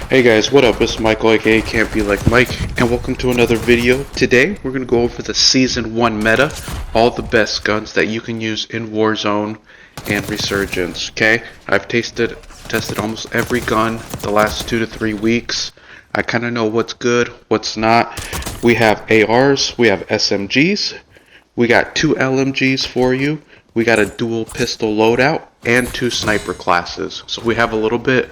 Hey guys, what up? It's Michael aka Can't Be Like Mike, and welcome to another video. Today we're going to go over the Season 1 meta, all the best guns that you can use in Warzone and Resurgence, okay? I've tested almost every gun the last 2 to 3 weeks. I kind of know what's good, what's not. We have ARs, we have SMGs, we got 2 LMGs for you, we got a dual pistol loadout, and 2 sniper classes. So we have a little bit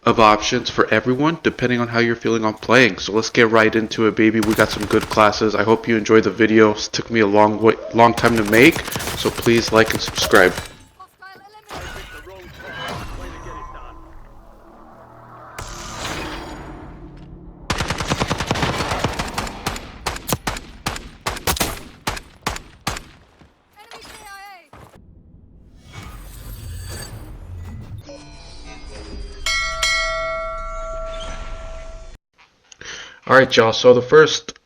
of options for everyone depending on how you're feeling on playing. So let's get right into it, baby. We got some good classes. I hope you enjoyed the video. It took me a long time to make, so please like and subscribe. Alright y'all, so the first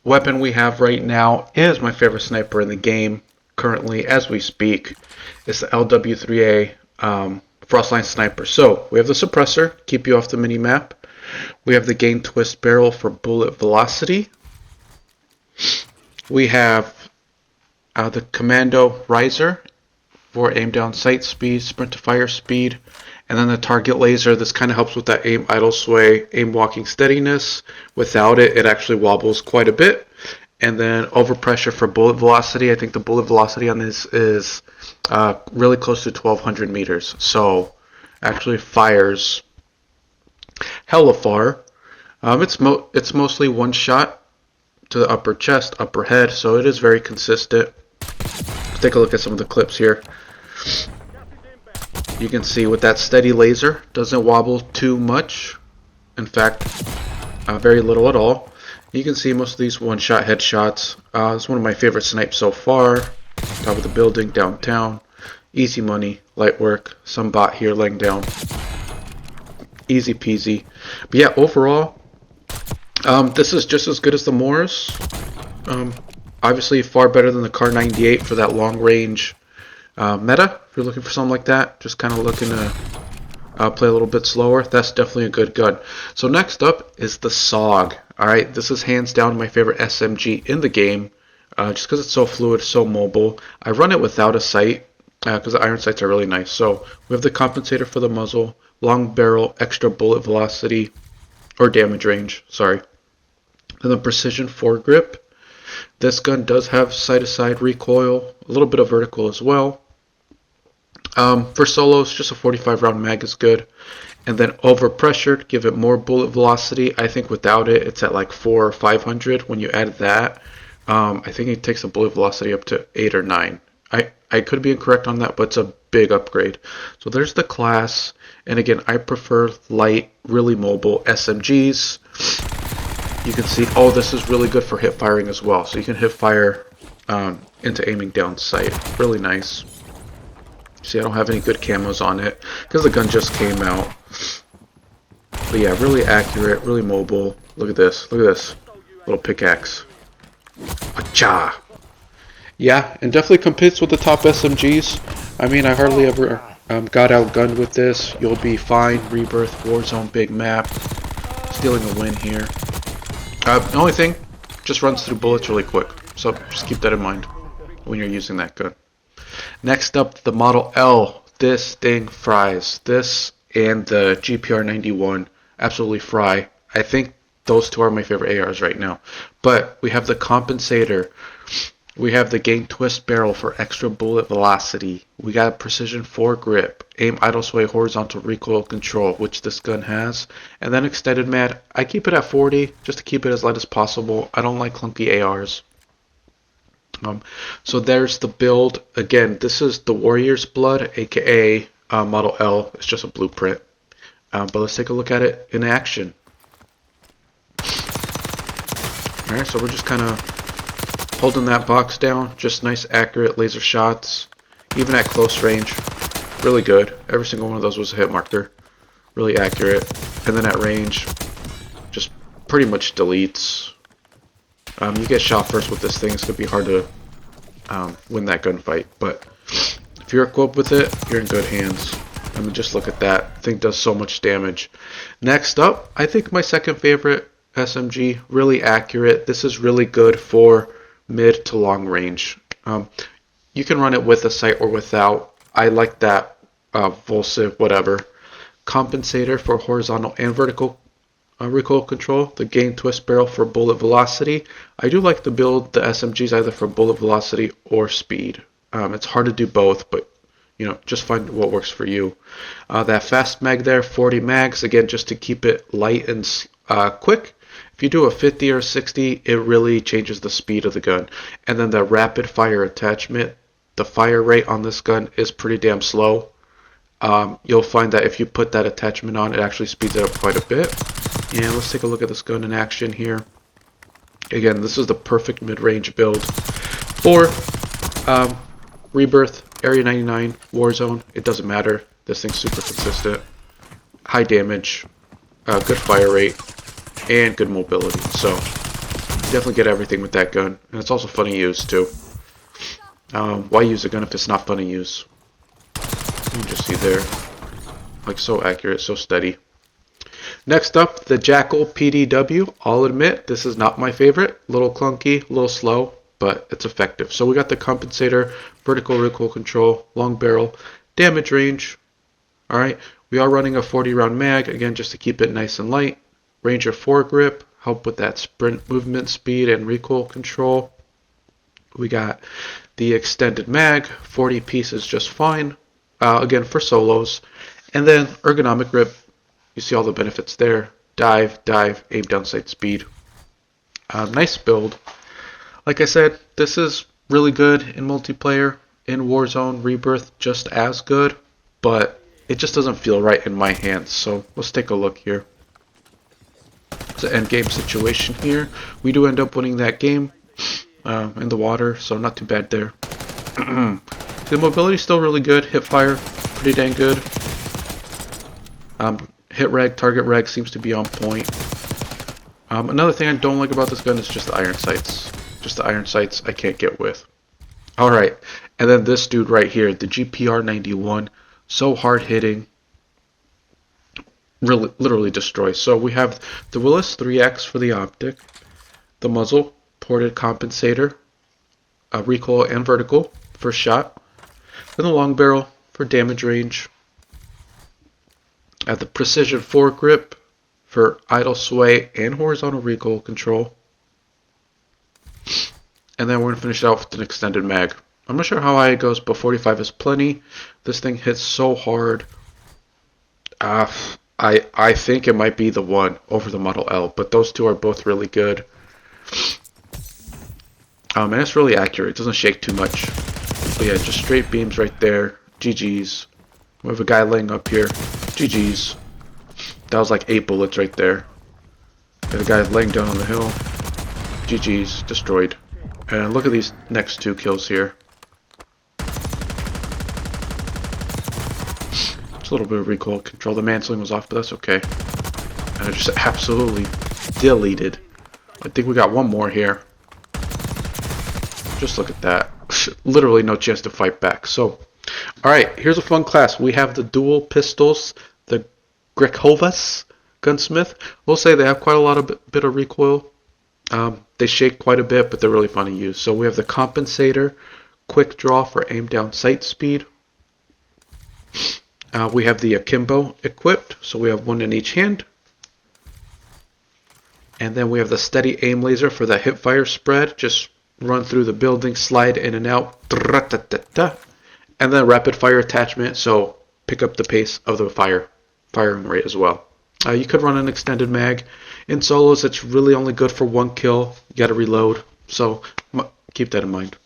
weapon we have right now is my favorite sniper in the game currently as we speak. It's the LW3A Frostline Sniper. So we have the suppressor, keep you off the mini-map. We have the gain twist barrel for bullet velocity. We have the commando riser for aim down sight speed, sprint to fire speed. And then the target laser, this kind of helps with that aim idle sway, aim walking steadiness. Without it, it actually wobbles quite a bit. And then overpressure for bullet velocity. I think the bullet velocity on this is really close to 1200 meters. So actually fires hella far. It's mostly one shot to the upper chest, upper head. So it is very consistent. Let's take a look at some of the clips here. You can see with that steady laser, doesn't wobble too much. In fact, very little at all. You can see most of these one-shot headshots. It's one of my favorite snipes so far. Top of the building, downtown. Easy money, light work. Some bot here laying down. Easy peasy. But yeah, overall, this is just as good as the Moors. Obviously, far better than the Kar 98 for that long range meta. If you're looking for something like that, just kind of looking to play a little bit slower, that's definitely a good gun. So next up is the SOG. Alright, this is hands down my favorite SMG in the game, just because it's so fluid, so mobile. I run it without a sight, because the iron sights are really nice. So we have the compensator for the muzzle, long barrel, extra bullet velocity, or damage range, sorry. Then the precision foregrip. This gun does have side-to-side recoil, a little bit of vertical as well. For solos, just a 45 round mag is good. And then overpressure to give it more bullet velocity. I think without it, it's at like 400 or 500. When you add that, I think it takes the bullet velocity up to 8 or 9. I could be incorrect on that, but it's a big upgrade. So there's the class. And again, I prefer light, really mobile SMGs. You can see, oh, this is really good for hip firing as well. So you can hip fire into aiming down sight. Really nice. See, I don't have any good camos on it because the gun just came out. But yeah, really accurate, really mobile. Look at this. Look at this. Little pickaxe. Acha! Yeah, and definitely competes with the top SMGs. I mean, I hardly ever got outgunned with this. You'll be fine. Rebirth, Warzone, big map. Stealing a win here. The only thing, just runs through bullets really quick. So just keep that in mind when you're using that gun. Next up, the Model L. This thing fries. This and the GPR 91 absolutely fry. I think those two are my favorite ARs right now. But we have the compensator. We have the gain twist barrel for extra bullet velocity. We got precision foregrip, aim idle sway, horizontal recoil control, which this gun has. And then extended mag. I keep it at 40 just to keep it as light as possible. I don't like clunky ARs. So there's the build. Again, this is the Warrior's Blood, aka Model L. It's just a blueprint. But let's take a look at it in action. Alright, so we're just kind of holding that box down. Just nice, accurate laser shots. Even at close range. Really good. Every single one of those was a hit marker. Really accurate. And then at range, just pretty much deletes. You get shot first with this thing, it's going to be hard to win that gunfight, but if you're equipped with it, you're in good hands. I mean, just look at that. Thing does so much damage. Next up, I think my second favorite SMG, really accurate. This is really good for mid to long range. You can run it with a sight or without. I like that Volsiv, whatever. Compensator for horizontal and vertical recoil control. The gain twist barrel for bullet velocity. I do like to build the SMGs either for bullet velocity or speed. It's hard to do both, but you know, just find what works for you. That fast mag there, 40 mags, again, just to keep it light and quick. If you do a 50 or 60, it really changes the speed of the gun. And then the rapid fire attachment, the fire rate on this gun is pretty damn slow. You'll find that if you put that attachment on, it actually speeds it up quite a bit. And let's take a look at this gun in action here. Again, this is the perfect mid-range build for Rebirth, Area 99, Warzone. It doesn't matter. This thing's super consistent. High damage, good fire rate, and good mobility. So definitely get everything with that gun. And it's also fun to use too. Why use a gun if it's not fun to use? You can just see there. Like so accurate, so steady. Next up, the Jackal PDW. I'll admit, this is not my favorite. A little clunky, a little slow, but it's effective. So we got the compensator, vertical recoil control, long barrel, damage range. Alright, we are running a 40 round mag, again just to keep it nice and light. Ranger foregrip, help with that sprint movement speed and recoil control. We got the extended mag, 40 pieces just fine, again for solos. And then ergonomic grip, you see all the benefits there. Dive, aim down sight speed. Nice build. Like I said, this is really good in multiplayer. In Warzone, Rebirth, just as good. But it just doesn't feel right in my hands. So let's take a look here. It's an end game situation here. We do end up winning that game in the water, so not too bad there. The mobility is still really good. Hip fire, pretty dang good. Hit reg, target reg seems to be on point. Another thing I don't like about this gun is just the iron sights. Just the iron sights I can't get with. Alright, and then this dude right here, the GPR-91. So hard hitting. Really, literally destroys. So we have the Willis 3X for the optic. The muzzle, ported compensator. Recoil and vertical for shot. Then the long barrel for damage range. The precision foregrip for idle sway and horizontal recoil control. And then we're going to finish it out with an extended mag. I'm not sure how high it goes, but 45 is plenty. This thing hits so hard. I think it might be the one over the Model L, but those two are both really good. And it's really accurate. It doesn't shake too much. But yeah, just straight beams right there. GG's. We have a guy laying up here. GG's. That was like 8 bullets right there. And the guy laying down on the hill. GG's. Destroyed. And look at these next 2 kills here. Just a little bit of recoil control. The mantling was off, but that's okay. And I just absolutely deleted. I think we got one more here. Just look at that. Literally no chance to fight back. So, alright, here's a fun class. We have the dual pistols, the Grekovas gunsmith. We'll say they have quite a lot of bit of recoil. They shake quite a bit, but they're really fun to use. So we have the compensator, quick draw for aim down sight speed. We have the akimbo equipped, so we have one in each hand. And then we have the steady aim laser for the hip fire spread. Just run through the building, slide in and out. And then rapid fire attachment, so pick up the pace of the firing rate as well. You could run an extended mag. In solos, it's really only good for 1 kill. You got to reload, so keep that in mind.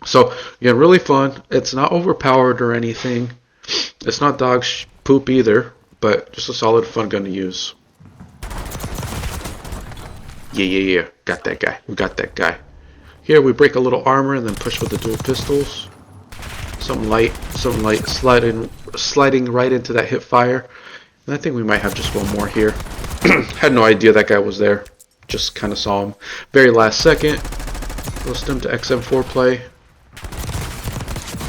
So, yeah, really fun. It's not overpowered or anything. It's not dog poop either, but just a solid fun gun to use. Yeah. Got that guy. We got that guy. Here we break a little armor and then push with the dual pistols. Something light, sliding right into that hip fire. And I think we might have just one more here. Had no idea that guy was there. Just kind of saw him. Very last second. Little stem to XM4 play.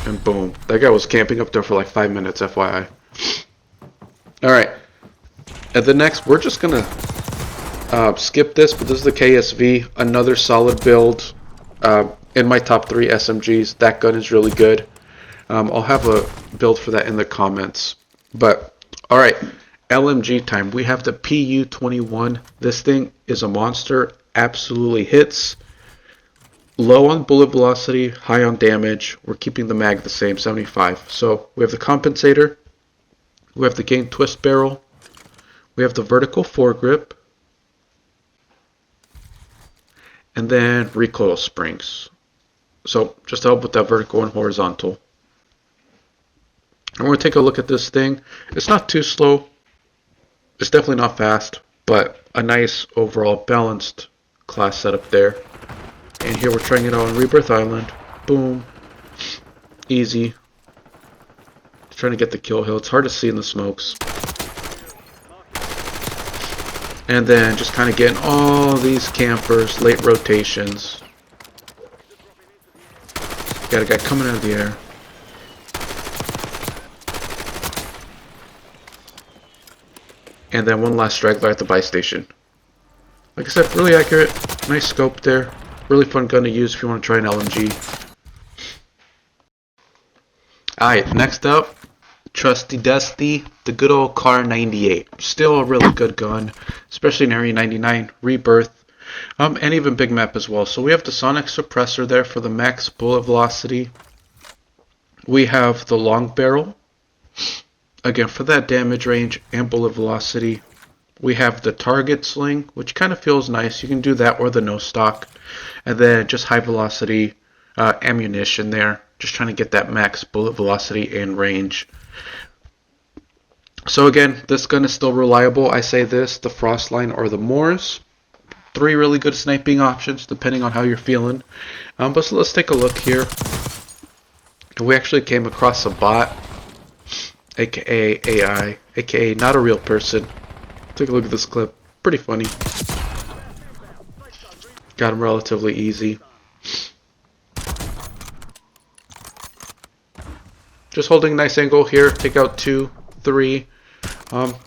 And boom. That guy was camping up there for like 5 minutes, FYI. Alright. And the next, we're just going to skip this, but this is the KSV. Another solid build. In my top 3 SMGs. That gun is really good. I'll have a build for that in the comments. But, alright. LMG time. We have the PU-21. This thing is a monster. Absolutely hits. Low on bullet velocity, high on damage. We're keeping the mag the same, 75. So we have the compensator. We have the gain twist barrel. We have the vertical foregrip. And then recoil springs. So just to help with that vertical and horizontal. And we're going to take a look at this thing. It's not too slow. It's definitely not fast. But a nice overall balanced class setup there. And here we're trying it out on Rebirth Island. Boom. Easy. Trying to get the kill hill. It's hard to see in the smokes. And then just kind of getting all these campers, late rotations. Got a guy coming out of the air. And then one last straggler at the buy station. Like I said, really accurate. Nice scope there. Really fun gun to use if you want to try an LMG. Alright, next up, Trusty Dusty, the good old Car 98. Still a really good gun, especially in Area 99, Rebirth, and even Big Map as well. So we have the Sonic Suppressor there for the max bullet velocity. We have the long barrel, again for that damage range and bullet velocity. We have the target sling, which kind of feels nice. You can do that or the no stock. And then just high velocity ammunition there. Just trying to get that max bullet velocity and range. So again, this gun is still reliable. I say this, the Frostline or the Moors. 3 really good sniping options depending on how you're feeling. But so let's take a look here. We actually came across a bot, aka AI, aka not a real person. Take a look at this clip. Pretty funny. Got him relatively easy. Just holding a nice angle here. Take out 2, 3.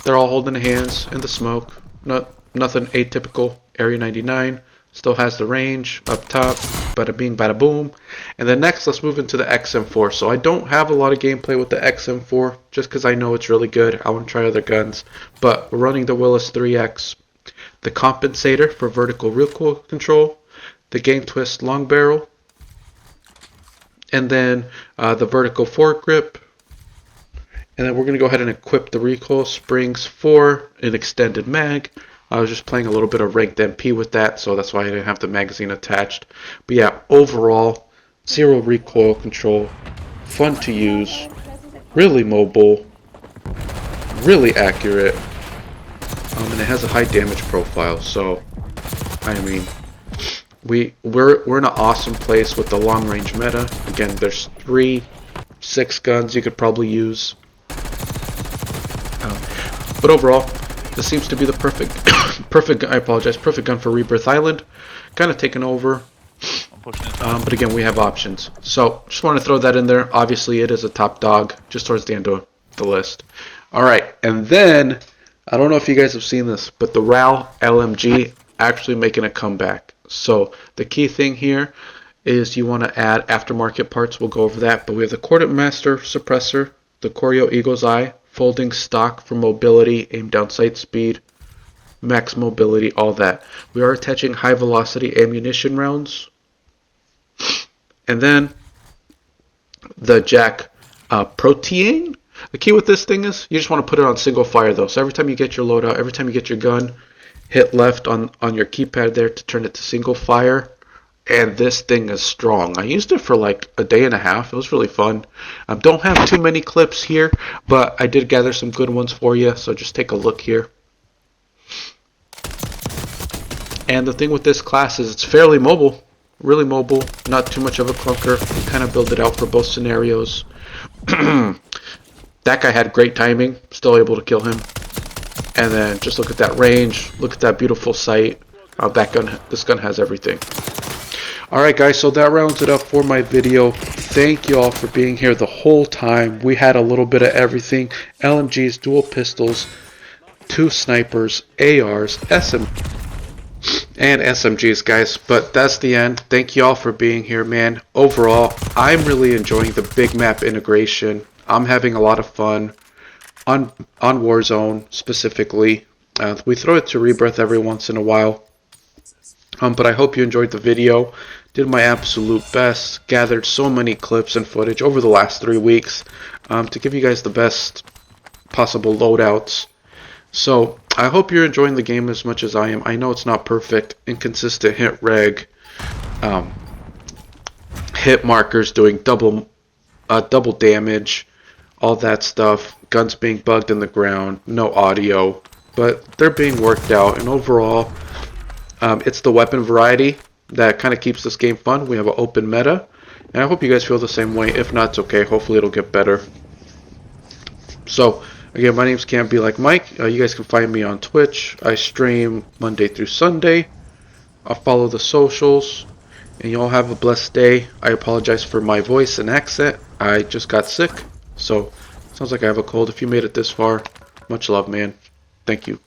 They're all holding hands in the smoke. Nothing atypical. Area 99 still has the range up top. Bada bing, bada boom. And then next, let's move into the XM4. So I don't have a lot of gameplay with the XM4 just because I know it's really good. I want to try other guns. But we're running the Willis 3X. The compensator for vertical recoil control. The gain twist long barrel. And then the vertical foregrip. And then we're going to go ahead and equip the recoil springs for an extended mag. I was just playing a little bit of ranked MP with that, so that's why I didn't have the magazine attached. But yeah, overall, 0 recoil control, fun to use, really mobile, really accurate, and it has a high damage profile. So, I mean, we're in an awesome place with the long range meta. Again, there's 6 guns you could probably use. But overall, this seems to be the perfect gun for Rebirth Island. Kind of taken over. But again, we have options. So, just want to throw that in there. Obviously, it is a top dog, just towards the end of the list. Alright, and then, I don't know if you guys have seen this, but the RAL LMG actually making a comeback. So, the key thing here is you want to add aftermarket parts. We'll go over that. But we have the Coordinate Master Suppressor, the Choreo Eagle's Eye, folding stock for mobility, aim down sight speed, max mobility, all that. We are attaching high velocity ammunition rounds. And then the Jack Protein. The key with this thing is you just want to put it on single fire though. So every time you get your loadout, every time you get your gun, hit left on your keypad there to turn it to single fire. And this thing is strong. I used it for like a day and a half. It was really fun. Don't have too many clips here, but I did gather some good ones for you. So just take a look here. And the thing with this class is it's fairly mobile. Really mobile. Not too much of a clunker. You kind of build it out for both scenarios. That guy had great timing. Still able to kill him. And then just look at that range. Look at that beautiful sight. This gun has everything. Alright guys, so that rounds it up for my video. thank you all for being here the whole time. We had a little bit of everything. LMGs, dual pistols, 2 snipers, ARs, and SMGs, guys. But that's the end. Thank you all for being here, man. Overall, I'm really enjoying the big map integration. I'm having a lot of fun on Warzone specifically. We throw it to Rebirth every once in a while. But I hope you enjoyed the video. Did my absolute best. Gathered so many clips and footage over the last 3 weeks to give you guys the best possible loadouts. So I hope you're enjoying the game as much as I am. I know it's not perfect. Inconsistent hit reg. Hit markers doing double damage. All that stuff. Guns being bugged in the ground. No audio. But they're being worked out. And overall, it's the weapon variety that kind of keeps this game fun. We have an open meta. And I hope you guys feel the same way. If not, it's okay. Hopefully it'll get better. So, again, my name's Can't Be Like Mike. You guys can find me on Twitch. I stream Monday through Sunday. I'll follow the socials. And you all have a blessed day. I apologize for my voice and accent. I just got sick. So, sounds like I have a cold. If you made it this far, much love, man. Thank you.